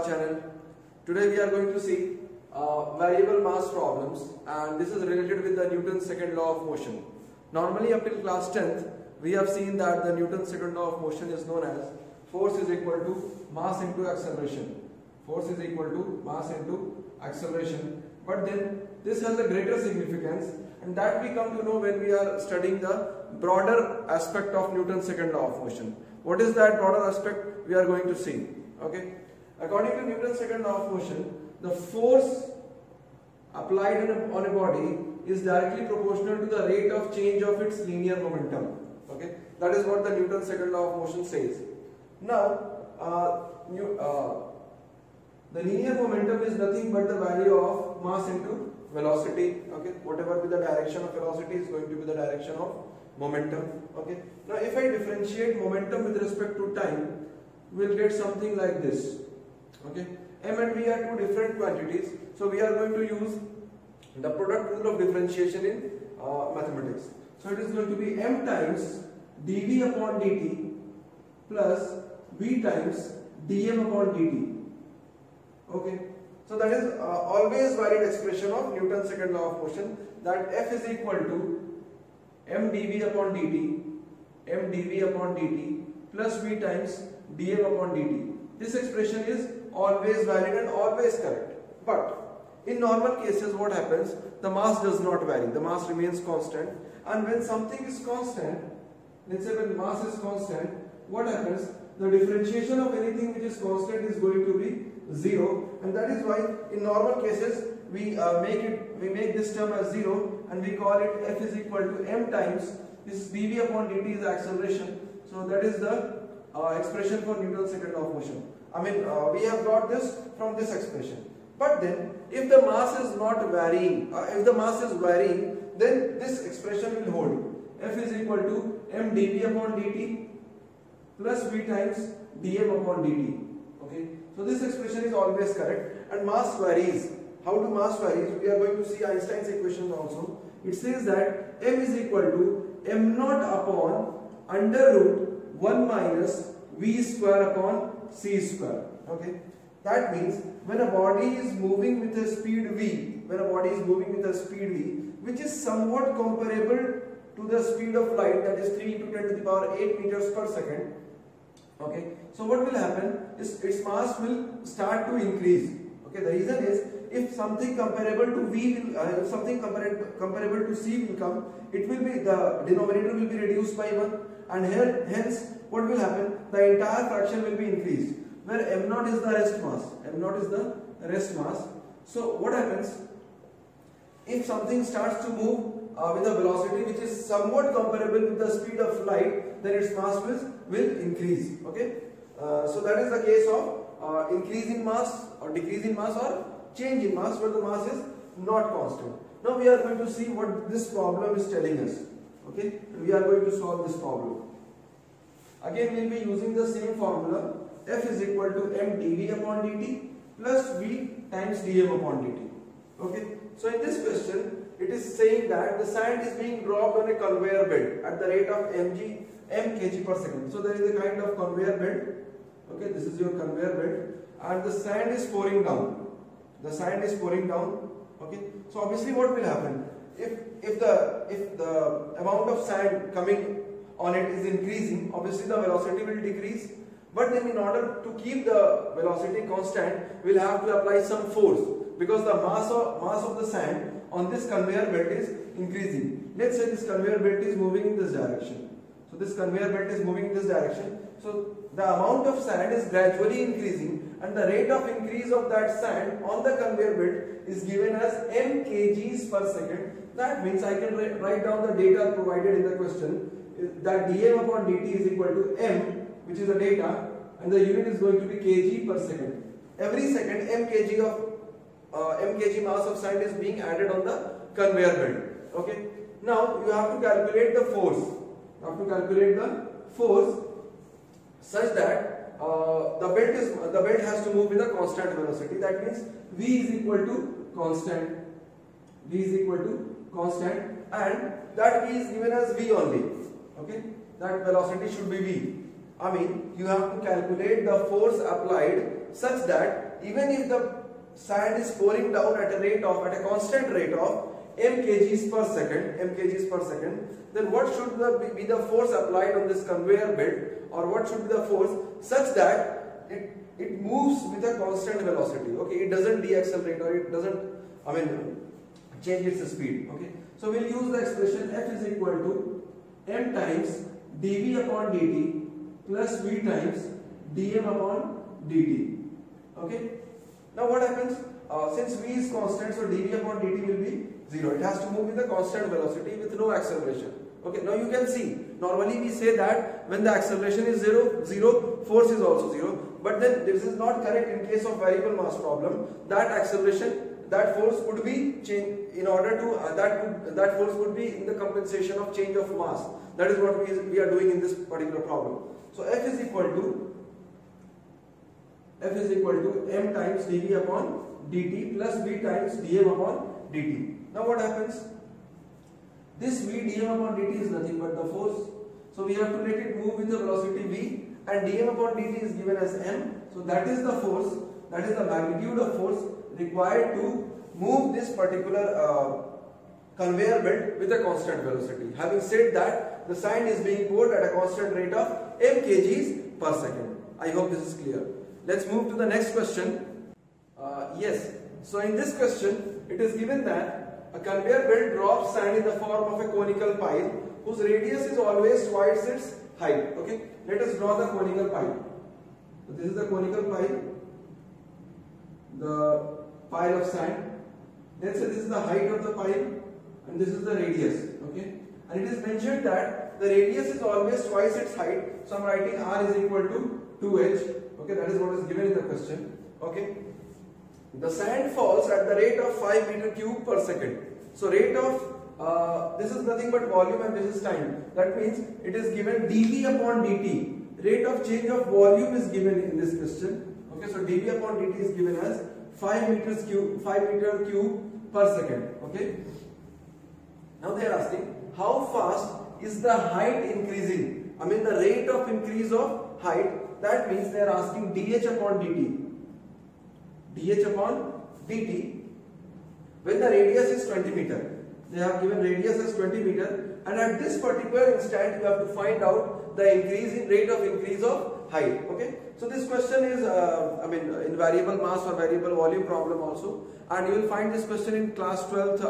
channel. Today we are going to see variable mass problems, and this is related with the Newton's second law of motion. Normally up till class 10th we have seen that the Newton's second law of motion is known as force is equal to mass into acceleration. Force is equal to mass into acceleration. But then this has a greater significance, and that we come to know when we are studying the broader aspect of Newton's second law of motion. What is that broader aspect? We are going to see. Okay. According to Newton's second law of motion, the force applied on a body is directly proportional to the rate of change of its linear momentum. Okay. That is what the Newton's second law of motion says. Now, the linear momentum is nothing but the value of mass into velocity. Okay, whatever be the direction of velocity is going to be the direction of momentum. Okay, now if I differentiate momentum with respect to time, we'll get something like this. Okay, m and v are two different quantities, so we are going to use the product rule of differentiation in mathematics. So it is going to be m times dv upon dt plus v times dm upon dt. Okay, so that is always valid expression of Newton's second law of motion, that F is equal to m dv upon dt plus v times dm upon dt. This expression is always valid and always correct. But in normal cases what happens? The mass does not vary, the mass remains constant, and when something is constant, let's say when mass is constant, what happens? The differentiation of anything which is constant is going to be 0, and that is why in normal cases we make this term as 0, and we call it F is equal to m times this dv upon dt is acceleration. So that is the expression for Newton's second law of motion. I mean, we have got this from this expression. But then if the mass is not varying, if the mass is varying, then this expression will hold. F is equal to m dv upon dt plus v times dm upon dt. Okay, so this expression is always correct, and mass varies. How do mass varies? We are going to see Einstein's equation also. It says that m is equal to m naught upon under root 1 minus v square upon c square. Okay, that means when a body is moving with a speed v, which is somewhat comparable to the speed of light, that is 3 into 10 to the power 8 meters per second. Okay, so what will happen is its mass will start to increase. Okay, the reason is if something comparable to v will, if something comparable to c will come, it will be, the denominator will be reduced by 1, and hence what will happen? The entire fraction will be increased, where m naught is the rest mass. M naught is the rest mass. So what happens? If something starts to move with a velocity which is somewhat comparable with the speed of light, then its mass will increase. Okay, so that is the case of increase in mass or decrease in mass or change in mass, where the mass is not constant. Now we are going to see what this problem is telling us. Okay, we are going to solve this problem. Again we will be using the same formula. F is equal to m dv upon dt plus v times dm upon dt. Okay, so in this question it is saying that the sand is being dropped on a conveyor belt at the rate of m kg per second. So there is a kind of conveyor belt. Okay, this is your conveyor belt, and the sand is pouring down. Okay, so obviously what will happen? If the amount of sand coming on it is increasing, obviously the velocity will decrease. But then in order to keep the velocity constant, we will have to apply some force, because the mass of the sand on this conveyor belt is increasing. Let's say this conveyor belt is moving in this direction. So this conveyor belt is moving in this direction. So the amount of sand is gradually increasing, and the rate of increase of that sand on the conveyor belt is given as m kgs per second. That means I can write down the data provided in the question, that dm upon dt is equal to m, which is the data, and the unit is going to be kg per second. Every second m kg mass of sand is being added on the conveyor belt. Okay, now you have to calculate the force. Such that the belt has to move with a constant velocity. That means v is equal to constant, and that v is given as v only. Okay, that velocity should be v. I mean, you have to calculate the force applied such that even if the sand is pouring down at a constant rate of m kgs per second, then what should be the force applied on this conveyor belt, or what should be the force such that it moves with a constant velocity? Okay, it doesn't deaccelerate, or it doesn't change its speed. Okay, so we'll use the expression F is equal to m times dv upon dt plus v times dm upon dt. Okay, now what happens? Since v is constant, so dv upon dt will be 0. It has to move with a constant velocity with no acceleration. Okay, now you can see, normally we say that when the acceleration is 0, force is also 0, but then this is not correct in case of variable mass problem. That acceleration, that force could be changed in order to, that force could be in the compensation of change of mass. That is what we are doing in this particular problem. So F is equal to m times dv upon dt plus v times dm upon dt. Now what happens? This v dm upon dt is nothing but the force. So we have to let it move with the velocity v, and dm upon dt is given as m. So that is the force, that is the magnitude of force required to move this particular conveyor belt with a constant velocity. Having said that, the sand is being poured at a constant rate of m kgs per second. I hope this is clear. Let's move to the next question. Yes, so in this question, it is given that a conveyor belt drops sand in the form of a conical pile whose radius is always twice its height. Okay, let us draw the conical pile. So this is the conical pile, the pile of sand. Let's say this is the height of the pile and this is the radius. Okay, and it is mentioned that the radius is always twice its height. So I am writing r is equal to 2h. Okay, that is what is given in the question. Okay, the sand falls at the rate of 5 meter cube per second. So rate of this is nothing but volume and this is time. That means it is given dv upon dt. Rate of change of volume is given in this question. Okay, so dv upon dt is given as 5 meter cube per second. Okay. Now they are asking how fast is the height increasing? I mean the rate of increase of height. That means they are asking dh upon dt. dh upon dt when the radius is 20 meter. They have given radius as 20 meter, and at this particular instant you have to find out the rate of increase of height. Okay, so this question is in variable mass or variable volume problem also, and you will find this question in class 12th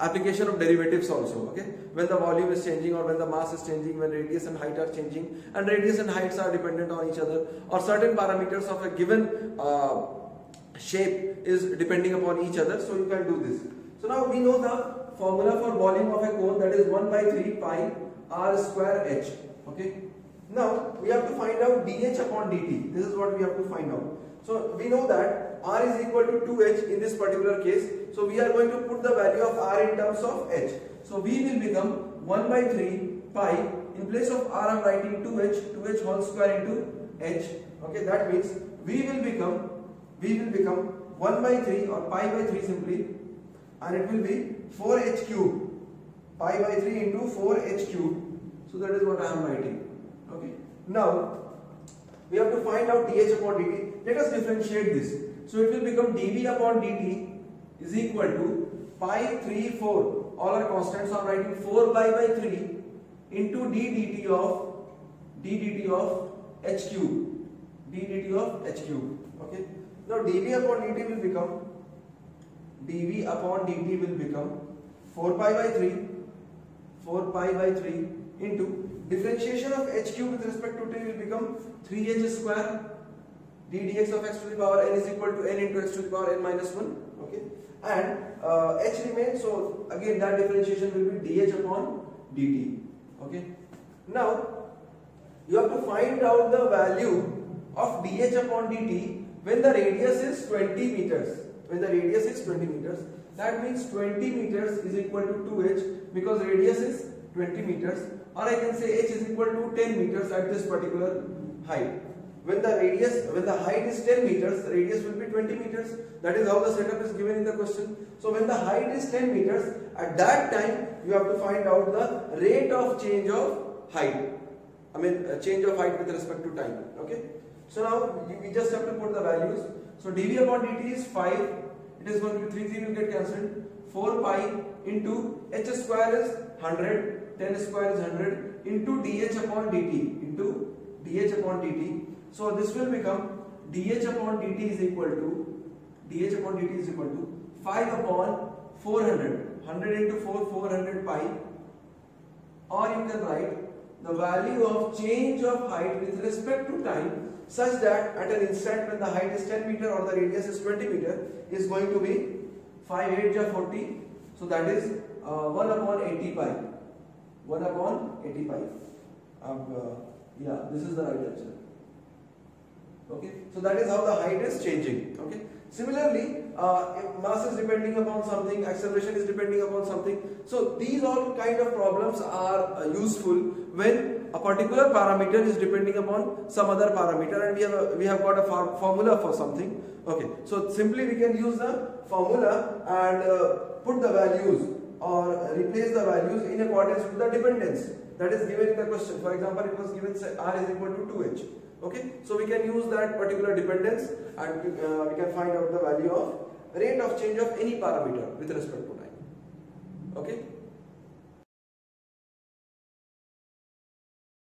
application of derivatives also. Okay, when the volume is changing or when the mass is changing, when radius and height are changing, and radius and heights are dependent on each other, or certain parameters of a given shape is depending upon each other, so you can do this. So now we know the formula for volume of a cone, that is 1 by 3 pi r square h. Okay, now we have to find out dh upon dt. This is what we have to find out. So we know that r is equal to 2h in this particular case, so we are going to put the value of r in terms of h. So v will become 1 by 3 pi, in place of r I am writing 2h whole square into h. Okay, that means v will become 1 by 3 or pi by 3 simply, and it will be 4h cube, pi by 3 into 4h cube. So that is what I am writing. Okay, now we have to find out dh upon dt. Let us differentiate this. So it will become dv upon dt is equal to pi 3 4, all are constants, so I am writing 4 pi by 3 into ddt of h cube, ddt of h cube. Okay, now dv upon dt will become 4 pi by 3 into differentiation of h cube with respect to t will become 3h square d dx of x to the power n is equal to n into x to the power n minus 1. Okay, and h remains, so again that differentiation will be dh upon dt. Okay, now you have to find out the value of dh upon dt when the radius is 20 meters. When the radius is 20 meters, that means 20 meters is equal to 2h, because radius is 20 meters, or I can say h is equal to 10 meters at this particular height. When the height is 10 meters, the radius will be 20 meters. That is how the setup is given in the question. So when the height is 10 meters, at that time you have to find out the rate of change of height. Change of height with respect to time. Okay. So now we just have to put the values. So dv upon dt is 5. It is going to be 3 will get cancelled. 4 pi into h square is 100. 10 square is 100 into dh upon dt. So this will become dh upon dt is equal to 5 upon 400. 100 into 4, 400 pi. Or you can write the value of change of height with respect to time such that at an instant when the height is 10 meter or the radius is 20 meter is going to be 5 8 ja 40. So that is 1 upon 80 pi. 1 upon 80 pi. Yeah, this is the right answer. Okay, so that is how the height is changing. Okay. Similarly, if mass is depending upon something, acceleration is depending upon something. So these all kind of problems are useful when a particular parameter is depending upon some other parameter, and we have got a formula for something. Okay, so simply we can use the formula and put the values or replace the values in accordance with the dependence that is given in the question. For example, it was given say r is equal to 2h. Okay, so we can use that particular dependence and we can find out the value of rate of change of any parameter with respect to time. Okay.